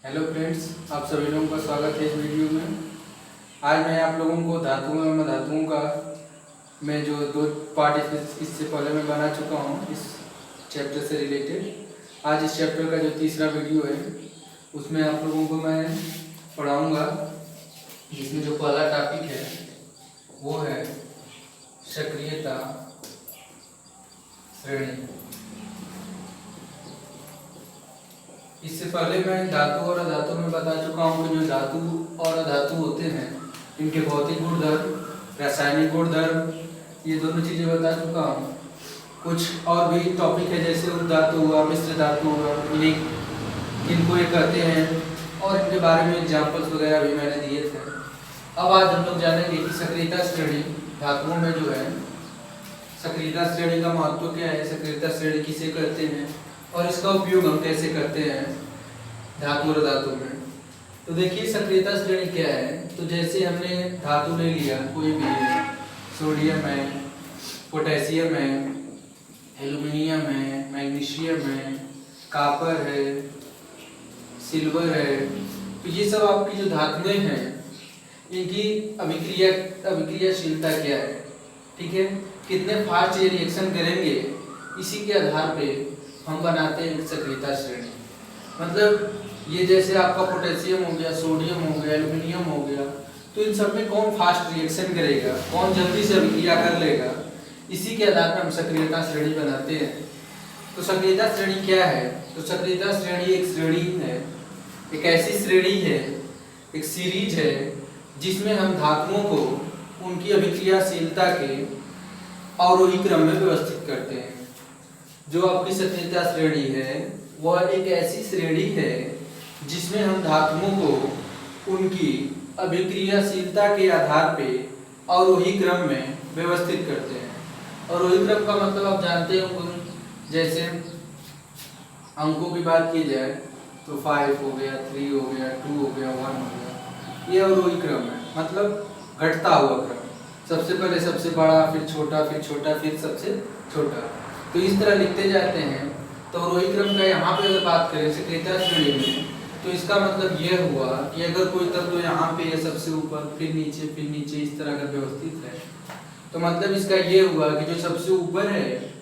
Hello friends, आप सभी लोगों का स्वागत है इस वीडियो में। आज मैं आप लोगों को धातुओं एवं धातुओं का मैं जो दो पार्ट इससे पहले मैं बना चुका हूँ इस चैप्टर से रिलेटेड। आज इस चैप्टर का जो तीसरा वीडियो है उसमें आप लोगों को मैं पढ़ाऊँगा, जिसमें जो पहला टॉपिक है वो है सक्रियता श्रेणी। इससे पहले मैं धातु और अधातु में बता चुका हूँ कि जो धातु और अधातु होते हैं इनके भौतिक गुणधर्म, रासायनिक गुणधर्म, ये दोनों चीज़ें बता चुका हूँ। कुछ और भी टॉपिक है जैसे उद्धातु हुआ, मिश्र धातु हुआ, इन्हें इनको ये कहते हैं और इनके बारे में एग्जाम्पल्स वगैरह भी मैंने दिए थे। अब आज हम लोग जानेंगे कि सक्रियता श्रेणी धातुओं में जो है सक्रियता श्रेणी का महत्व क्या है, सक्रियता श्रेणी किसे कहते हैं और इसका उपयोग हम कैसे करते हैं धातु और धातु में। तो देखिए सक्रियता श्रेणी क्या है। तो जैसे हमने धातु ले लिया, कोई भी है, सोडियम है, पोटेशियम है, एल्युमिनियम है, मैग्नीशियम है, कॉपर है, सिल्वर है, तो ये सब आपकी जो धातुएं हैं इनकी अभिक्रियाशीलता क्या है, ठीक है, कितने फास्ट ये रिएक्शन करेंगे, इसी के आधार पे हम बनाते हैं सक्रियता श्रेणी। मतलब ये जैसे आपका पोटेशियम हो गया, सोडियम हो गया, एल्युमिनियम हो गया, तो इन सब में कौन फास्ट रिएक्शन करेगा, कौन जल्दी से अभिक्रिया कर लेगा, इसी के आधार पर हम सक्रियता श्रेणी बनाते हैं। तो सक्रियता श्रेणी क्या है? तो सक्रियता श्रेणी एक श्रेणी है, एक ऐसी श्रेणी है, एक सीरीज है जिसमें हम धातुओं को उनकी अभिक्रियाशीलता के अवरोही क्रम में व्यवस्थित करते हैं। जो आपकी सक्रियता श्रेणी है वह एक ऐसी श्रेणी है जिसमें हम धातुओं को उनकी अभिक्रियाशीलता के आधार पे अवरोही क्रम में व्यवस्थित करते हैं। अवरोही क्रम का मतलब आप जानते होंगे, जैसे अंकों की बात की जाए तो 5 हो गया, 3 हो गया, 2 हो गया, 1 हो गया, ये अवरोही क्रम है, मतलब घटता हुआ क्रम। सबसे पहले सबसे बड़ा, फिर छोटा, फिर छोटा, फिर सबसे छोटा, तो इस तरह लिखते जाते हैं। तो अवरोही क्रम का यहाँ पे अगर बात करें सक्रियता श्रेणी में, तो इसका मतलब ये हुआ कि अगर कोई तत्व यहाँ पे है सबसे ऊपर, फिर नीचे इस तरह का व्यवस्थित है, तो मतलब इसका ये हुआ कि जो सबसे ऊपर है,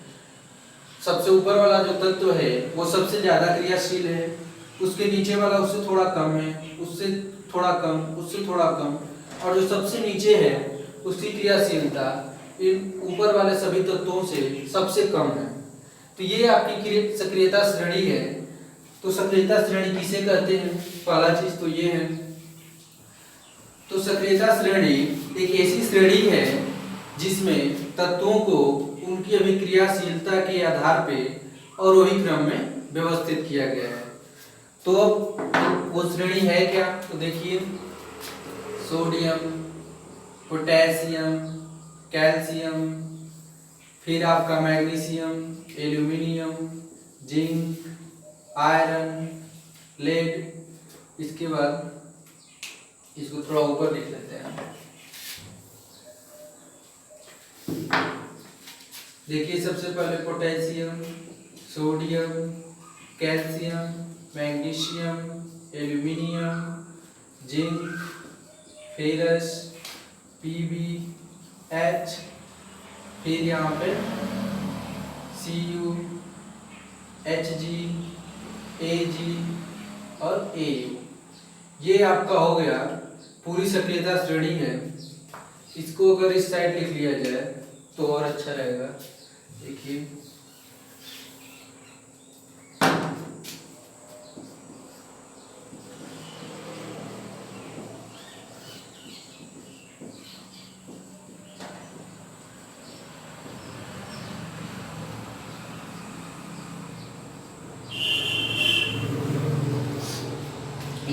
सबसे ऊपर वाला जो तत्व है वो सबसे ज्यादा क्रियाशील है, उसके नीचे वाला उससे थोड़ा कम है, उससे थोड़ा कम, उससे थोड़ा कम, और जो सबसे नीचे है उसकी क्रियाशीलता इन ऊपर वाले सभी तत्वों से सबसे कम है। तो ये आपकी सक्रियता श्रेणी है। तो सक्रियता श्रेणी किसे कहते हैं? पहला चीज तो ये है। तो सक्रियता श्रेणी एक ऐसी श्रेणी है जिसमें तत्वों को उनकी अभिक्रियाशीलता के आधार पे अवरोही क्रम में व्यवस्थित किया गया है। तो अब वो श्रेणी है क्या? तो देखिए, सोडियम, पोटेशियम, कैल्शियम, फिर आपका magnesium, aluminium, zinc, iron, lead, इसके बाद इसको थोड़ा ऊपर लिख लेते हैं। देखिए सबसे पहले potassium, sodium, calcium, magnesium, aluminium, zinc, ferrous, PbH, फिर यहाँ पे Cu, Hg, Ag और Au, ये आपका हो गया पूरी सक्रियता श्रेणी है। इसको अगर इस साइड लिख लिया जाए तो और अच्छा रहेगा। देखिए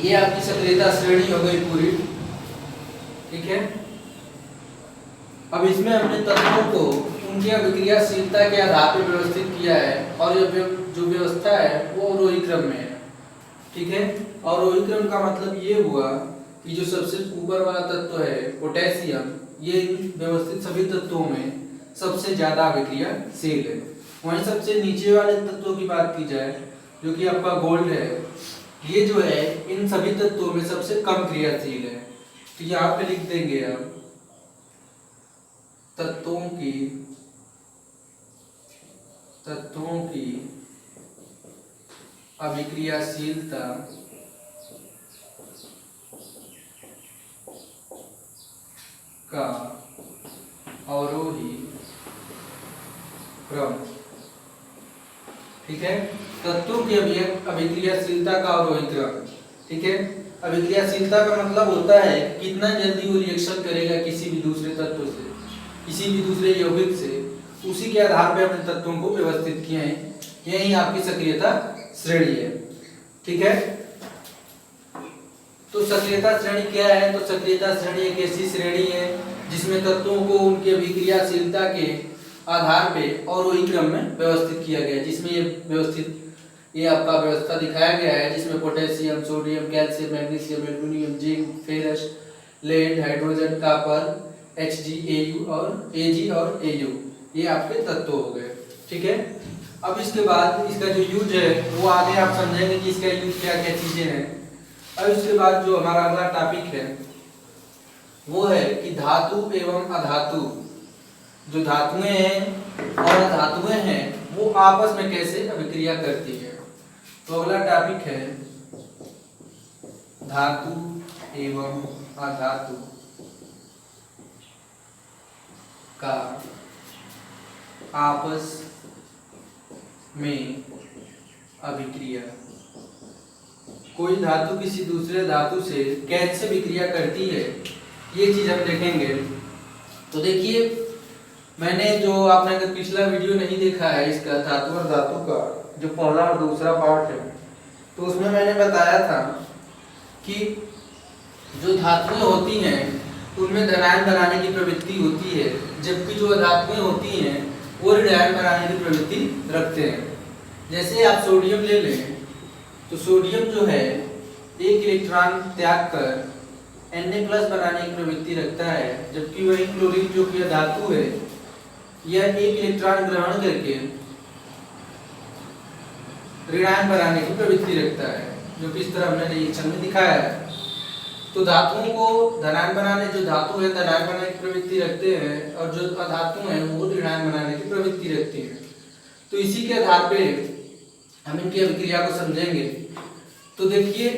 ये आपकी सक्रियता श्रेणी हो गई पूरी, ठीक है। अब इसमें हमने तत्वों को उनकी अभिक्रियाशीलता के आधार पर व्यवस्थित किया है और जो व्यवस्था है वो अवरोही क्रम में है, ठीक है। अवरोही क्रम का मतलब ये हुआ कि जो सबसे ऊपर वाला तत्व है पोटेशियम, ये व्यवस्थित सभी तत्वों में सबसे ज्यादा अभिक्रियाशील है। वहीं सबसे नीचे वाले तत्वों की बात की जाए जो कि आपका गोल्ड है, ये जो है इन सभी तत्वों में सबसे कम क्रियाशील है। तो यहाँ पे लिख देंगे हम तत्वों की अभिक्रियाशीलता का अवरोही क्रम। ठीक है, तत्वों की अभिक्रियाशीलता का अवरोही क्रम। ठीक है, अभिक्रियाशीलता का मतलब होता है कि कितना जल्दी वो रिएक्शन करेगा किसी भी दूसरे तत्व से, किसी भी दूसरे यौगिक से। उसी के आधार पर हमने तत्वों को व्यवस्थित किए हैं। यही आपकी सक्रियता श्रेणी है। ठीक है, तो सक्रियता श्रेणी क्या है? तो सक्रियता श्रेणी एक ऐसी श्रेणी है जिसमें तत्वों को उनके अभिक्रियाशीलता के आधार पे और वही क्रम में व्यवस्थित किया गया है। जिसमें ये आपका व्यवस्था दिखाया गया है, जिसमें potassium, sodium, calcium, magnesium, aluminium, zinc, ferrous, lead, hydrogen, copper, HgAu और Ag और Au ये आपके तत्व हो गए। ठीक है, अब इसके बाद इसका जो यूज है वो आगे आप समझेंगे कि इसका यूज क्या क्या चीजें हैं। अब इसके बाद जो हमारा अगला टॉपिक है वो है कि धातु एवं अधातु, जो धातुएं हैं और अधातुएं हैं वो आपस में कैसे अभिक्रिया करती है। तो अगला टॉपिक है धातु एवं अधातु का आपस में अभिक्रिया। कोई धातु किसी दूसरे धातु से कैसे विक्रिया करती है ये चीज हम देखेंगे। तो देखिए, मैंने जो आपने अगर पिछला वीडियो नहीं देखा है इसका धातु और धातु का जो पहला और दूसरा पार्ट है, तो उसमें मैंने बताया था कि जो धातुएं होती हैं उनमें धनायन बनाने की प्रवृत्ति होती है, जबकि जो अधातुएं होती हैं वो ऋणायन बनाने की प्रवृत्ति रखते हैं। जैसे आप सोडियम ले लें तो सोडियम जो है एक इलेक्ट्रॉन त्याग कर Na+ बनाने की प्रवृत्ति रखता है, जबकि वही क्लोरीन जो कि धातु है यह एक इलेक्ट्रॉन ग्रहण करके ऋणायन बनाने की प्रवृत्ति रखता है, जो कि इस तरह हमने रिएक्शन में दिखाया है। तो धातुओं को धनायन बनाने, जो धातु है धनायन बनाने की प्रवृत्ति रखते हैं और जो अधातु हैं वो ऋणायन बनाने की प्रवृत्ति रखती हैं। तो इसी के आधार पे हम इनकी अभिक्रिया को समझेंगे। तो देखिए,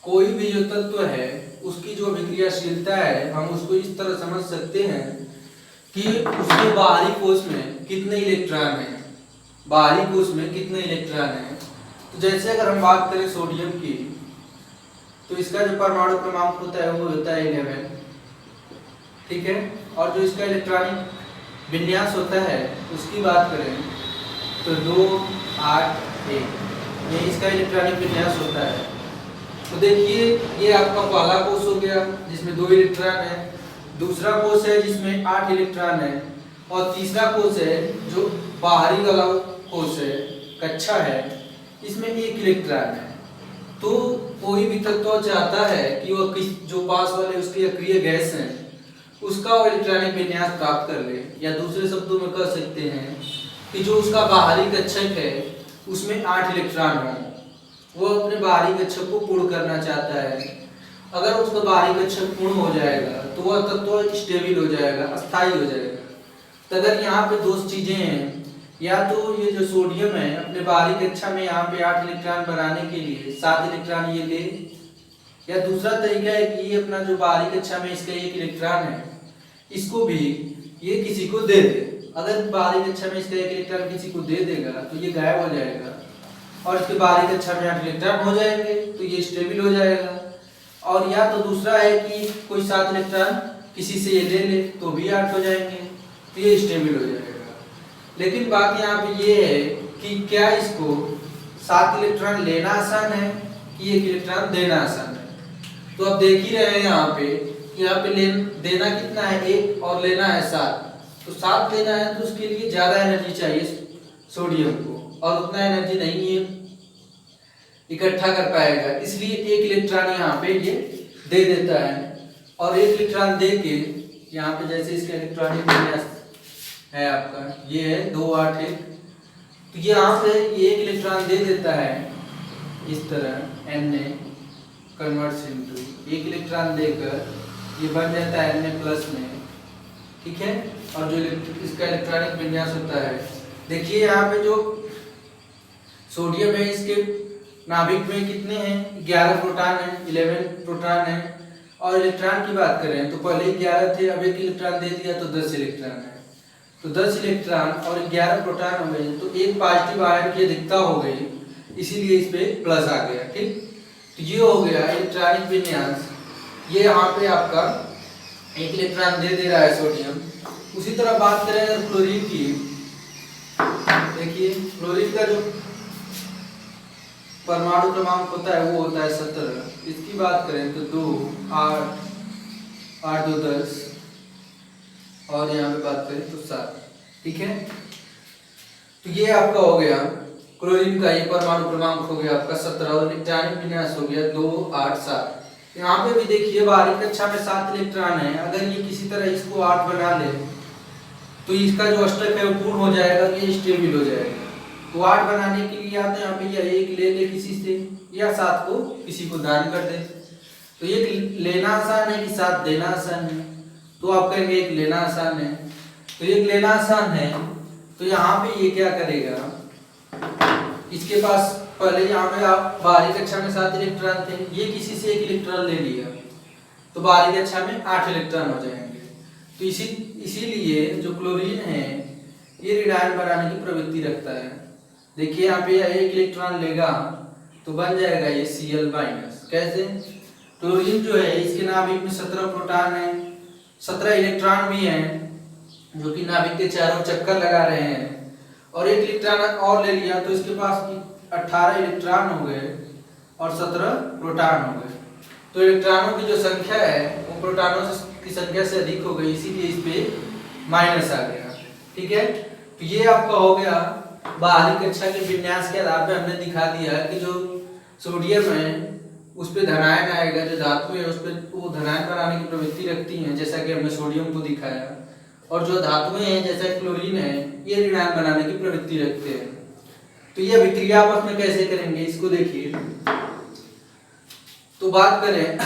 कोई भी जो तत्व है उसकी जो अभिक्रियाशीलता है हम उसको इस तरह समझ सकते हैं कि उसके बाहरी कोश में कितने इलेक्ट्रॉन हैं, बाहरी कोश में कितने इलेक्ट्रॉन हैं। तो जैसे अगर हम बात करें सोडियम की, तो इसका जो परमाणु क्रमांक होता है वो होता है 11। ठीक है, और जो इसका इलेक्ट्रॉनिक विन्यास होता है उसकी बात करें तो 2, 8, 1 ये इसका इलेक्ट्रॉनिक विन्यास होता है। तो देखिए, ये आपका पहला कोश हो गया जिसमें 2 इलेक्ट्रॉन है, दूसरा कोश है जिसमें 8 इलेक्ट्रॉन है, और तीसरा कोश है जो बाहरी वाला कोश है, कक्षा है, इसमें 1 इलेक्ट्रॉन है। तो कोई भी तत्व चाहता है कि वो किस जो पास वाले उसके अक्रिय गैस हैं उसका इलेक्ट्रॉनिक विन्यास प्राप्त कर ले, या दूसरे शब्दों में कह सकते हैं कि जो उसका बाहरी कक्षक है उसमें 8 इलेक्ट्रॉन हो, वो अपने बाहरी कक्षक को पूर्ण करना चाहता है। अगर उसका बाहरी कक्षक पूर्ण हो जाएगा तो वह तत्व स्टेबल हो जाएगा, अस्थायी हो जाएगा। तो अगर यहाँ पे 2 चीजें हैं, या तो ये जो सोडियम है अपने बाहरी कक्षा में यहाँ पे 8 इलेक्ट्रॉन बनाने के लिए 7 इलेक्ट्रॉन ये ले, या दूसरा तरीका है कि ये अपना जो बाहरी कक्षा में इसका 1 इलेक्ट्रॉन है इसको भी ये किसी को दे दे। अगर बाहरी कक्षा में इसका 1 इलेक्ट्रॉन किसी को दे देगा तो ये गायब हो जाएगा और इसके बाहरी कक्षा में 8 इलेक्ट्रॉन हो जाएंगे, तो ये स्टेबल हो जाएगा। और या तो दूसरा है कि कोई 7 इलेक्ट्रॉन किसी से ये ले ले तो भी 8 हो जाएंगे, तो ये स्टेबल हो जाएगा। लेकिन बात यहाँ पे ये है कि क्या इसको 7 इलेक्ट्रॉन लेना आसान है कि 1 इलेक्ट्रॉन देना आसान है। तो अब देख ही रहे हैं यहाँ पे देना कितना है 1 और लेना है 7। तो 7 लेना है तो उसके लिए ज्यादा एनर्जी चाहिए सोडियम को, और उतना एनर्जी नहीं है इकट्ठा कर पाएगा, इसलिए 1 इलेक्ट्रॉन यहाँ पे ये दे देता है। और 1 इलेक्ट्रॉन दे के यहाँ पे जैसे इसका इलेक्ट्रॉनिक विन्यास है आपका ये है 2, 8, 1, तो यहाँ पे ये 1 इलेक्ट्रॉन दे देता है इस तरह Na कन्वर्ट्स इनटू, एक इलेक्ट्रॉन देकर ये बन जाता है Na प्लस में, ठीक है। और जो इसका इलेक्ट्रॉनिक विन्यास होता है, देखिए यहाँ पे जो सोडियम है इसके नाभिक में कितने हैं, 11 प्रोटॉन है, 11 प्रोटॉन है। और इलेक्ट्रॉन की बात करें तो पहले 11 थे, अब एक इलेक्ट्रॉन दे दिया तो 10 इलेक्ट्रॉन है। तो 10 इलेक्ट्रॉन और 11 प्रोटॉन हो गए, तो एक पॉजिटिव आयन की अधिकता हो गई, इसीलिए इस पे प्लस आ गया, ठीक। तो ये हो गया इलेक्ट्रॉनिक विन्यास। ये यहाँ पे आपका एक इलेक्ट्रॉन दे रहा है सोडियम। उसी तरह बात करें अगर क्लोरीन की, देखिए क्लोरीन का जो परमाणु क्रमांक होता है वो होता है 17। इसकी बात करें तो 2, 8, 8 2 10, और यहाँ पे बात करें तो 7, ठीक है। तो ये आपका हो गया क्लोरीन का, ये परमाणु क्रमांक हो गया आपका 17 और इलेक्ट्रॉनिक विन्यास हो गया 2, 8, 7। यहाँ पे भी देखिए बाहरी कक्षा में 7 इलेक्ट्रॉन है, अगर ये किसी तरह इसको 8 बना ले तो इसका जो अष्टक है वो पूर्ण हो जाएगा, ये स्टेबल हो जाएगा। तो 8 बनाने के लिए आप यहाँ पे या एक ले ले किसी से, या 7 को किसी को दान कर दे। तो ये लेना आसान है कि 7 देना आसान है, तो आप कहेंगे एक लेना आसान है। तो एक लेना आसान है, तो यहाँ पे ये क्या करेगा, इसके पास पहले यहाँ पे आप बाहरी कक्षा में 7 इलेक्ट्रॉन थे, ये किसी से 1 इलेक्ट्रॉन ले लिया तो बाहरी कक्षा में 8 इलेक्ट्रॉन हो जाएंगे। तो इसीलिए जो क्लोरीन है ये ऋणायन बनाने की प्रवृत्ति रखता है। देखिए यहाँ पे 1 इलेक्ट्रॉन लेगा तो बन जाएगा ये Cl-। कैसे, क्लोरीन जो है इसके नाभिक में 17 प्रोटॉन है, 17 इलेक्ट्रॉन भी हैं जो कि नाभिक के चारों चक्कर लगा रहे हैं, और 1 इलेक्ट्रॉन और ले लिया तो इसके पास 18 इलेक्ट्रॉन हो गए और 17 प्रोटॉन हो गए। तो इलेक्ट्रॉनों की जो संख्या है वो प्रोटॉनों की संख्या से अधिक हो गई, इसीलिए इस पे माइनस आ गया, ठीक है। तो ये आपका हो गया बाहरी कक्षा के विन्यास के आधार पे हमने दिखा दिया कि जो सोडियम है उस पे धनायन आएगा, जो धातु है उस पे वो धनायन बनाने की प्रवृत्ति रखती हैं, जैसा कि हमने सोडियम को दिखाया। और जो धातुएं हैं जैसा क्लोरीन है ये ऋणायन बनाने की प्रवृत्ति रखते हैं। तो ये अभिक्रिया आपस में कैसे करेंगे इसको देखिए। तो बात करें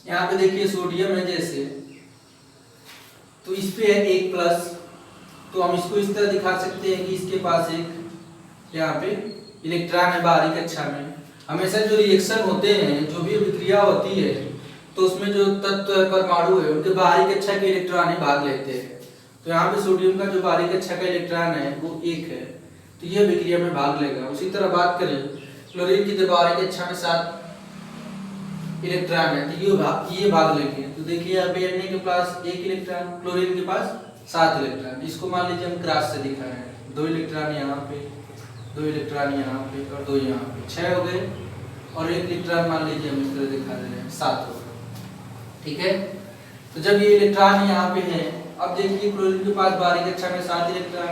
यहाँ पे देखिए सोडियम है जैसे, तो इस पे है 1+, तो हम इसको इस तरह दिखा सकते हैं कि इसके पास एक यहाँ पे इलेक्ट्रॉन है बाहरी कक्षा में। हमेशा जो रिएक्शन होते हैं, जो भी अभिक्रिया होती है, तो उसमें जो तत्व परमाणु है उनके बाहरी कक्षा के इलेक्ट्रॉन ही भाग लेते हैं। तो यहाँ पे सोडियम का जो बाहरी कक्षा का इलेक्ट्रॉन है वो 1 है, तो ये अभिक्रिया में भाग लेगा। उसी तरह बात करें क्लोरीन की बाहरी कक्षा में 7 इलेक्ट्रॉन है, तो ये भाग लेंगे। तो देखिए यहाँ पे Na के पास 1 इलेक्ट्रॉन, क्लोरीन के पास 7 इलेक्ट्रॉन। इसको मान लीजिए हम क्रॉस से दिखा रहे हैं, 2 इलेक्ट्रॉन यहाँ पे, 2 इलेक्ट्रॉन यहाँ पे और 2 यहाँ पे, 6 हो गए। और 1 इलेक्ट्रॉन मान लीजिए हम इस तरह दिखा रहे हैं, 7 हो गए, ठीक है। तो जब ये इलेक्ट्रॉन यहाँ पे है, अब देखिए क्लोरीन के पास बाहरी कक्षा में 7 इलेक्ट्रॉन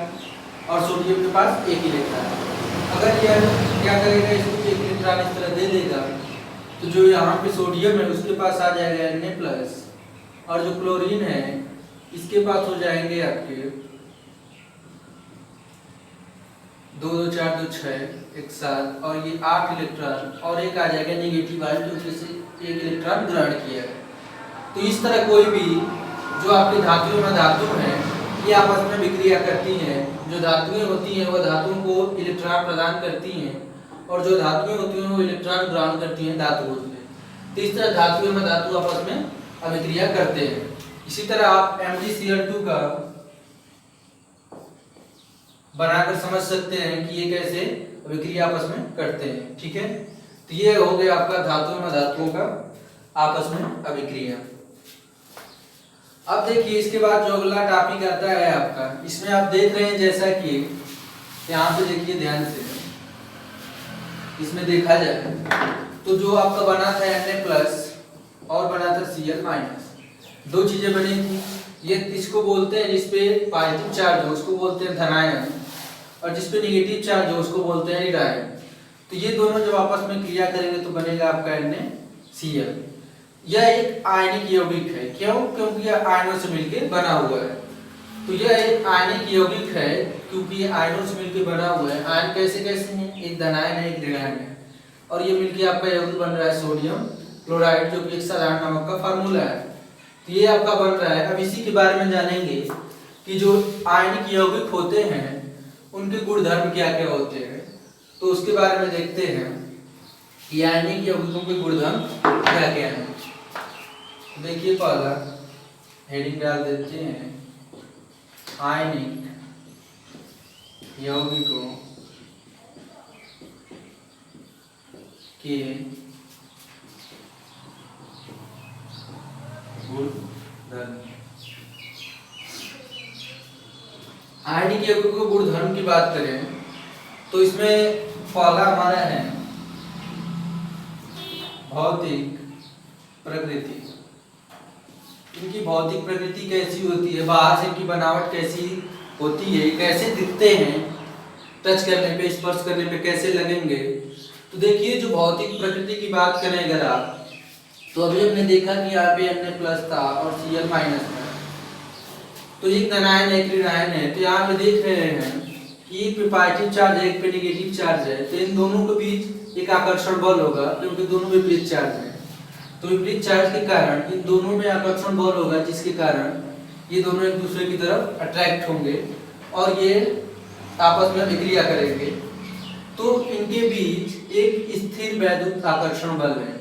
और सोडियम के पास 1 इलेक्ट्रॉन। अगर यह क्या करेगा, इसको 1 इलेक्ट्रॉन इस तरह दे देगा, तो जो यहाँ पे सोडियम है उसके पास आ जाएगा Na+, और जो क्लोरीन है इसके पास हो जाएंगे आपके 2 2 4 2 6 1 7, और ये 8 इलेक्ट्रॉन, और एक आ जाएगा नेगेटिव आयन क्योंकि इसे 1 इलेक्ट्रॉन ग्रहण किया है। तो इस तरह कोई भी जो आपकी धातुओं में धातु हैं ये आपस में विक्रिया करती हैं। जो धातुएं होती हैं वो धातुओं को इलेक्ट्रॉन प्रदान करती हैं, और जो धातुएं होती हैं वो इलेक्ट्रॉन ग्रहण करती हैं धातुओं से। तो इस तरह धातुएं में धातु आपस में अभिक्रिया करते हैं। इसी तरह आप MgCl2 का बनाकर समझ सकते हैं कि ये कैसे अभिक्रिया आपस में करते हैं, ठीक है। तो ये हो गया आपका धातुओं में धातुओं का आपस में अभिक्रिया। अब देखिए इसके बाद जो अगला टॉपिक आता है आपका, इसमें आप देख रहे हैं जैसा कि यहाँ पे देखिए ध्यान से, इसमें देखा जाए तो जो आपका बना था Na+ और बना था Cl-, 2 चीजें बनी थी। ये इसको बोलते हैं जिसपे पॉजिटिव चार्ज हो उसको बोलते हैं धनायन, और जिसपे नेगेटिव चार्ज हो उसको बोलते हैं ऋणायन। तो ये दोनों जब आपस में क्रिया करेंगे तो बनेगा आपका NaCl। यह एक आयनिक यौगिक है, क्यों? क्योंकि यह आयनों से मिलकर बना हुआ है। तो यह एक आयनिक यौगिक है क्योंकि ये आयनों से मिलकर बना हुआ है। आयन कैसे कैसे हैं, एक धनायन है एक ऋणायन है। और ये मिलके आपका यौगिक बन रहा है सोडियम क्लोराइड, जो कि एक साधारण नमक का फार्मूला है। तो ये आपका बन रहा है। अब इसी के बारे में जानेंगे कि जो आयनिक यौगिक होते हैं उनके गुणधर्म क्या क्या होते हैं। तो उसके बारे में देखते हैं कि आयनिक यौगिकों के गुणधर्म क्या क्या हैं। देखिए पहला हेडिंग डाल देते हैं, आयनिक यौगिकों के गुणधर्म। आयनिक यौगिकों के गुणधर्म की बात करें तो इसमें पहला हमारा है भौतिक प्रकृति। इनकी भौतिक प्रकृति कैसी होती है, बाहर से इनकी बनावट कैसी होती है, कैसे दिखते हैं, टच करने पे स्पर्श करने पे कैसे लगेंगे। तो देखिए जो भौतिक प्रकृति की बात करें अगर आप, तो अभी हमने देखा कि यहाँ पे Na+ था और Cl- था, तो एक धनायन एक ऋणायन है। तो यहाँ पे देख रहे हैं कि एक पे पॉजिटिव चार्ज है, एक पे नेगेटिव चार्ज है, तो इन दोनों के बीच एक आकर्षण बल होगा क्योंकि दोनों विपरीत चार्ज है। तो विपरीत चार्ज के कारण इन दोनों में आकर्षण बल होगा, जिसके कारण ये दोनों एक दूसरे की तरफ अट्रैक्ट होंगे और ये आपस में अभिक्रिया करेंगे। तो इनके बीच एक स्थिर वैद्युत आकर्षण बल है।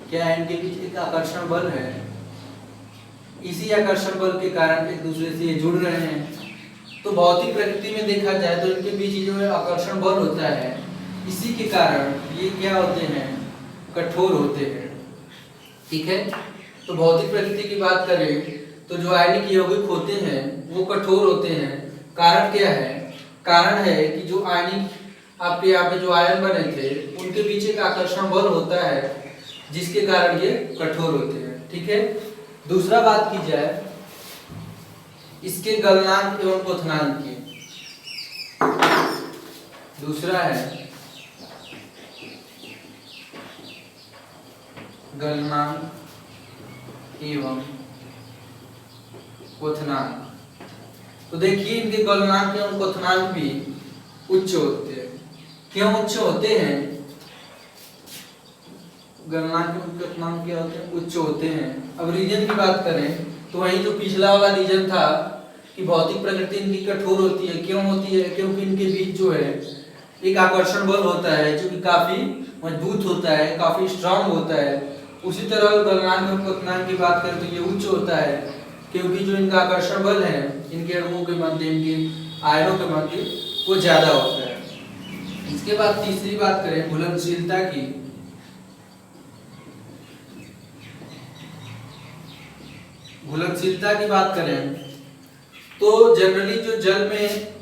क्या है? इनके बीच एक आकर्षण बल है। इसी आकर्षण बल के कारण एक दूसरे से ये जुड़ रहे हैं। तो भौतिक प्रकृति में देखा जाए तो इनके बीच जो है आकर्षण बल होता है, इसी के कारण ये क्या होते हैं, कठोर होते हैं। ठीक है। तो भौतिक प्रकृति की बात करें तो जो आयनिक यौगिक होते हैं वो कठोर होते हैं। कारण क्या है? कारण है कि जो आयनिक आपके यहाँ पे जो आयन बने थे उनके बीच एक आकर्षण बल होता है, जिसके कारण ये कठोर होते हैं। ठीक है। दूसरा बात की जाए इसके गलनांक एवं क्वथनांक की। दूसरा है गलनांक एवं क्वथनांक। तो देखिए इनके गलनांक एवं क्वथनांक भी उच्च होते हैं। क्यों उच्च होते हैं? गलनांक एवं क्वथनांक क्या होते हैं? उच्च होते हैं। अब रीजन की बात करें तो वही जो पिछला वाला रीजन था कि भौतिक प्रकृति इनकी कठोर होती है। क्यों होती है? क्योंकि इनके बीच जो है एक आकर्षण बल होता है जो कि काफी मजबूत होता है, काफी स्ट्रांग होता है। उसी तरह गलनांक और क्वथनांक की बात करें तो ये उच्च होता है क्योंकि जो इनका आकर्षण बल है इनके अणुओं के मध्य, इनके आयनों के मध्य वो ज्यादा होता है। इसके बाद तीसरी बात करें घुलनशीलता की। घुलनशीलता की बात करें तो जनरली जो जल में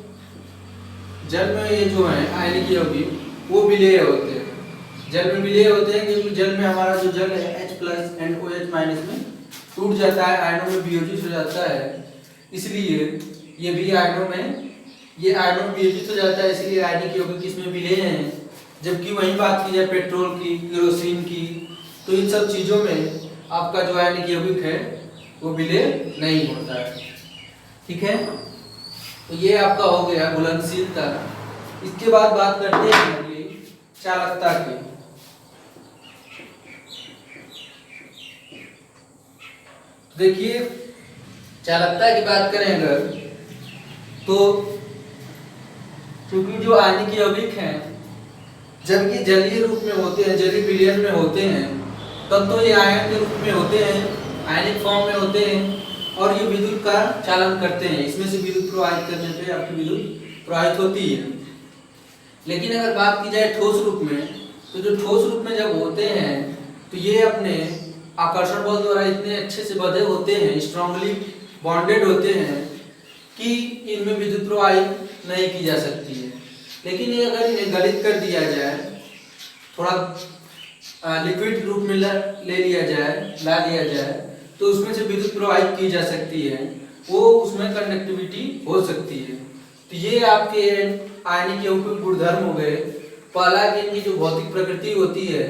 ये जो है आयनिक यौगिक वो विलेय होते हैं। जल में विलेय होते हैं क्योंकि जल में हमारा जो जल है H+ NOH- में टूट जाता है, आयनों में वियोजित हो जाता है। इसलिए ये भी आयनों में वियोजित हो जाता है, इसलिए आयनिक यौगिक इसमें विलेय हैं। जबकि वही बात की जाए पेट्रोल की, केरोसिन की, तो इन सब चीजों में आपका जो आयनिक यौगिक है वो विलेय नहीं होता है। ठीक है। तो ये आपका हो गया घुलनशीलता। इसके बाद बात करते हैं अगली चालकता की। तो देखिए चालकता की बात करें अगर तो क्योंकि जो आयनिक यौगिक हैं जब ये जलीय रूप में होते हैं, जलीय विलयन में होते हैं, तब तो ये आयन के रूप में होते हैं, आयनिक फॉर्म में होते हैं और ये विद्युत का चालन करते हैं। इसमें से विद्युत प्रवाहित करने पे आपकी विद्युत प्रवाहित होती है। लेकिन अगर बात की जाए ठोस रूप में तो जो ठोस रूप में जब होते हैं तो ये अपने आकर्षण बल द्वारा इतने अच्छे से बंधे होते हैं, स्ट्रांगली बॉन्डेड होते हैं कि इनमें विद्युत प्रवाहित नहीं की जा सकती है। लेकिन ये अगर इन्हें गलित कर दिया जाए, थोड़ा लिक्विड रूप में ला दिया जाए तो उसमें से विद्युत प्रवाहित की जा सकती है, वो उसमें कंडक्टिविटी हो सकती है। तो ये आपके आयनिक यौगिक गुणधर्म हो गए। पहला कि इनकी जो भौतिक प्रकृति होती है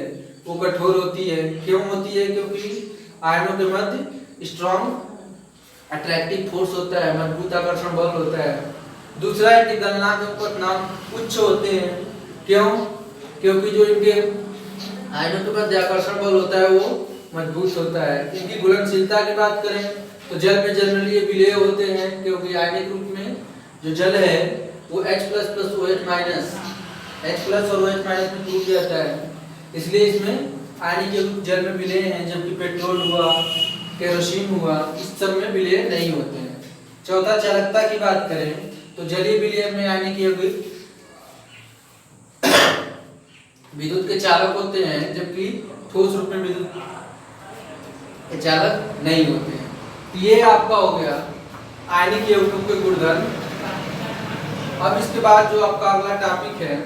वो कठोर होती है। क्यों होती है? क्योंकि आयनों के मध्य स्ट्रॉन्ग अट्रैक्टिव फोर्स होता है, मजबूत आकर्षण बल होता है। दूसरा इनके गलनांक एवं क्वथनांक उच्च होते हैं। क्यों? क्योंकि जो इनके आयनों के मध्य आकर्षण बल होता है वो मजबूत होता है। इनकी घुलनशीलता की बात करें तो जल में जनरली ये विलेय होते हैं, क्योंकि आयनिक रूप में जो जल है वो H+ + OH- H+ और OH- में टूट जाता है, इसलिए इसमें आयनिक जल में विलेय हैं, जबकि पेट्रोल हुआ, केरोसिन हुआ, इस सब में विलेय नहीं होते हैं। चौथा, चालकता की बात करें तो जलीय विलय में आयनिक यौगिक विद्युत के चालक होते हैं, जबकि ठोस रूप में विद्युत के चालक नहीं होते हैं। तो ये आपका हो गया आयनिक यौगिकों के गुणधर्म। अब इसके बाद जो आपका अगला टॉपिक है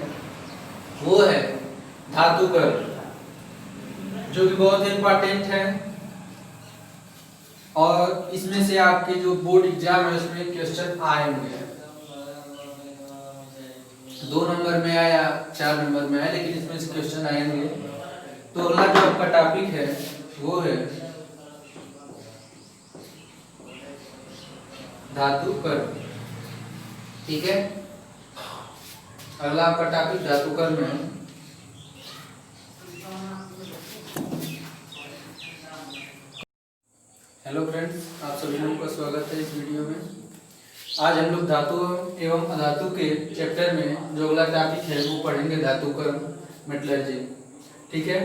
वो है धातुकर्म, जो कि बहुत ही इंपॉर्टेंट है और इसमें से आपके जो बोर्ड एग्जाम है उसमें क्वेश्चन आए होंगे। 2 नंबर में आया, 4 नंबर में आया, लेकिन इसमें से क्वेश्चन आएंगे। तो अगला जो आपका टॉपिक है वो है धातुकर्म। ठीक है, अगला आपका टॉपिक धातुकर्म है। हेलो फ्रेंड्स, आप सभी लोगों का स्वागत है इस वीडियो में। आज हम लोग धातु एवं अधातु के चैप्टर में जो अगला टॉपिक है वो पढ़ेंगे धातुकर्म, मेटलर्जी। ठीक है,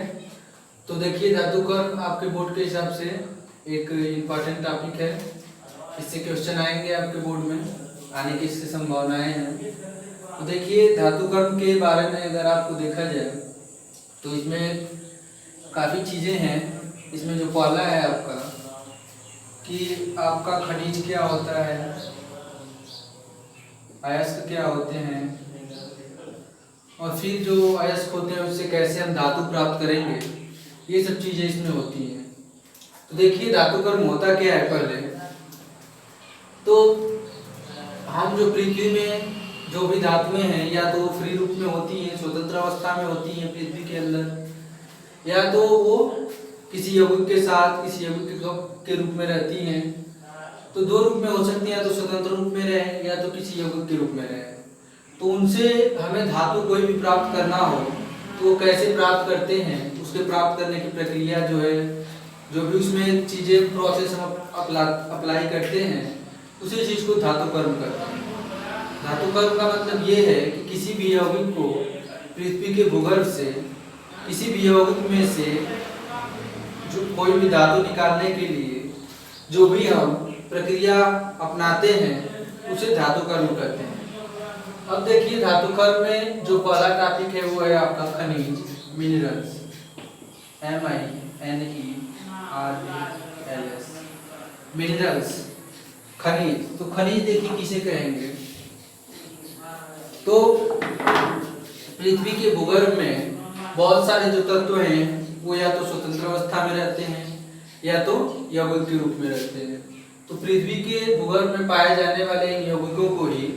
तो देखिए धातुकर्म आपके बोर्ड के हिसाब से एक इम्पॉर्टेंट टॉपिक है। इससे क्वेश्चन आएंगे आपके बोर्ड में, आने की इससे संभावनाएं हैं। तो देखिए धातुकर्म के बारे में अगर आपको देखा जाए तो इसमें काफ़ी चीज़ें हैं। इसमें जो पहला है आपका कि आपका खनिज क्या होता है, अयस्क क्या होते हैं, और फिर जो अयस्क होते हैं उससे कैसे हम धातु प्राप्त करेंगे, ये सब चीज़ें इसमें होती हैं। तो देखिए धातुकर्म होता क्या है। पहले तो हम जो पृथ्वी में जो भी धातुएं हैं या तो फ्री रूप में होती हैं, स्वतंत्र अवस्था में होती हैं पृथ्वी के अंदर, या तो वो किसी यौगिक के साथ किसी यौगिक के रूप में रहती हैं। तो 2 रूप में हो सकती हैं, या तो स्वतंत्र रूप में रहे या तो किसी यौगिक के रूप में रहे। तो उनसे हमें धातु कोई भी प्राप्त करना हो तो वो कैसे प्राप्त करते हैं, उसके प्राप्त करने की प्रक्रिया जो है, जो भी उसमें चीज़ें प्रोसेस हम अप्लाई करते हैं, उसी चीज़ को धातुकर्म करते हैं। धातुकर्म का मतलब ये है कि किसी भी यौगिक को पृथ्वी के भूगर्भ से किसी भी यौगिक में से जो कोई भी धातु निकालने के लिए जो भी हम प्रक्रिया अपनाते हैं उसे धातुकर्म कहते हैं। अब देखिए धातुकर्म में जो पहला टॉपिक है वो है आपका खनिज, मिनरल्स, MINERALS, मिनरल्स, खनिज। तो खनिज देखिए किसे कहेंगे, तो पृथ्वी के भूगर्भ में बहुत सारे जो तत्व हैं वो या तो स्वतंत्र अवस्था में रहते हैं या तो यौगिक के रूप में रहते हैं। तो पृथ्वी के भूगर्भ में पाए जाने वाले इन यौगिकों को ही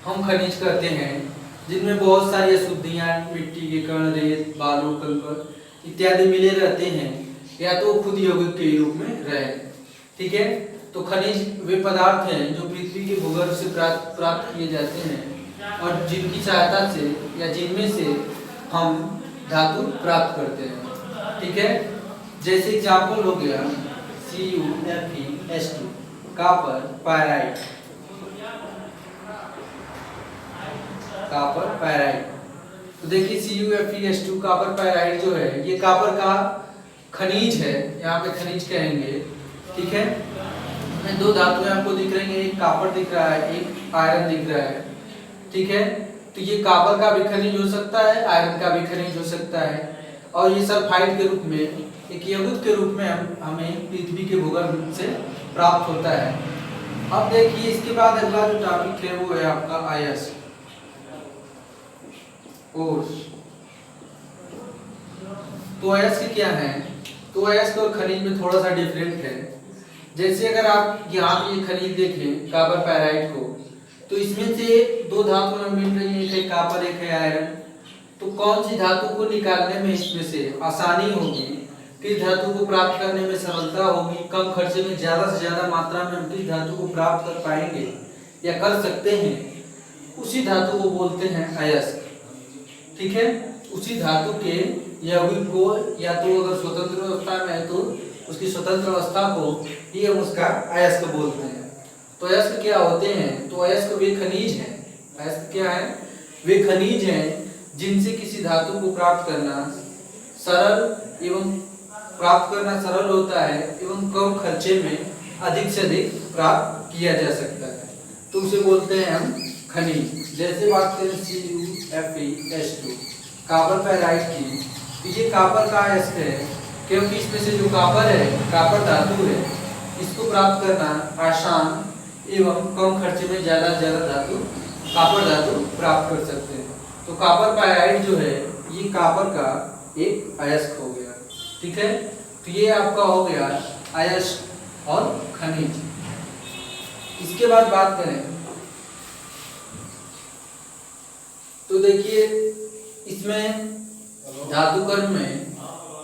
हम खनिज कहते हैं, जिनमें बहुत सारी अशुद्धियाँ, मिट्टी के कण, रेत, बालू, कंकड़ इत्यादि मिले रहते हैं, या तो खुद यौगिक के रूप में रहे। ठीक है, तो खनिज वे पदार्थ हैं जो पृथ्वी के भूगर्भ से प्राप्त किए जाते हैं और जिनकी सहायता से या जिनमें से हम धातु प्राप्त करते हैं। ठीक है, जैसे एग्जाम्पल हो गया CuFeS2, copper pyrite, copper pyrite. तो देखिए CuFeS2 कॉपर पायराइट जो है ये कॉपर का खनिज है, यहाँ पे खनिज कहेंगे। ठीक है, इसमें 2 धातुएं आपको दिख रही हैं, एक कॉपर दिख रहा है, एक आयरन दिख रहा है। ठीक है, तो ये कॉपर का भी खनिज हो सकता है, आयरन का भी खनिज हो सकता है, और ये सल्फाइड के रूप में एक यौगिक के रूप में हमें पृथ्वी के भूगर्भ से प्राप्त होता है। अब देखिए इसके बाद अगला जो टॉपिक है वो है आपका अयस्क, ओर्स। तो अयस्क क्या है, तो अयस्क और खनिज में थोड़ा सा डिफरेंट है। जैसे अगर आप यहाँ पे ये खनिज देखें कॉपर पायराइट को, तो इसमें से 2 धातुएं मिल रही हैं, एक है कॉपर एक है आयरन। तो कौन सी धातु को निकालने में इसमें से आसानी होगी, किस धातु को प्राप्त करने में सरलता होगी, कम खर्चे में ज़्यादा से ज़्यादा मात्रा में हम किस धातु को प्राप्त कर पाएंगे या कर सकते हैं, उसी धातु को बोलते हैं अयस्क। ठीक है, उसी धातु के यौगिक को या तो अगर स्वतंत्र अवस्था में है तो उसकी स्वतंत्र अवस्था को ही हम उसका अयस्क बोलते हैं। तो अयस्क क्या होते हैं? तो अयस्क वे खनिज हैं। अयस्क क्या है? वे खनिज हैं जिनसे किसी धातु को प्राप्त करना सरल होता है एवं कम खर्चे में अधिक से अधिक प्राप्त किया जा सकता है, तो उसे बोलते हैं हम खनिज। जैसे बात करें CuFeH2 कॉपर पैराइड की, तो ये कॉपर का अयस्क है क्योंकि इसमें से जो कॉपर है, कॉपर धातु है, इसको प्राप्त करना आसान एवं कम खर्चे में ज्यादा से ज्यादा धातु कॉपर धातु प्राप्त कर सकते हैं। तो कॉपर पैराइड जो है ये कॉपर का एक अयस्क हो गया। ठीक है, तो ये आपका हो गया अयस्क और खनिज। इसके बाद बात करें तो देखिए इसमें धातु कर्म में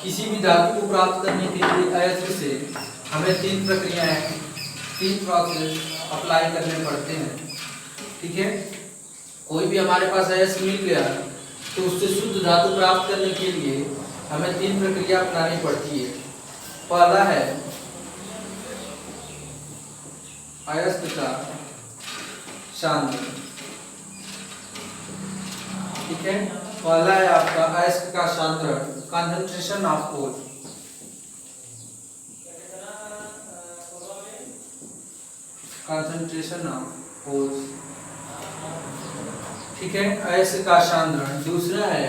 किसी भी धातु को प्राप्त करने के लिए अयस्क से हमें तीन प्रोसेस अप्लाई करने पड़ते हैं। ठीक है, कोई भी हमारे पास अयस्क मिल गया तो उससे शुद्ध धातु प्राप्त करने के लिए हमें तीन प्रक्रिया अपनानी पड़ती है। पहला है अयस्क का सांद्रण। ठीक है, पहला है आपका अयस्क का सांद्रण, concentration of coal. Concentration of coal. ठीक है, अयस्क का सांद्रण। दूसरा है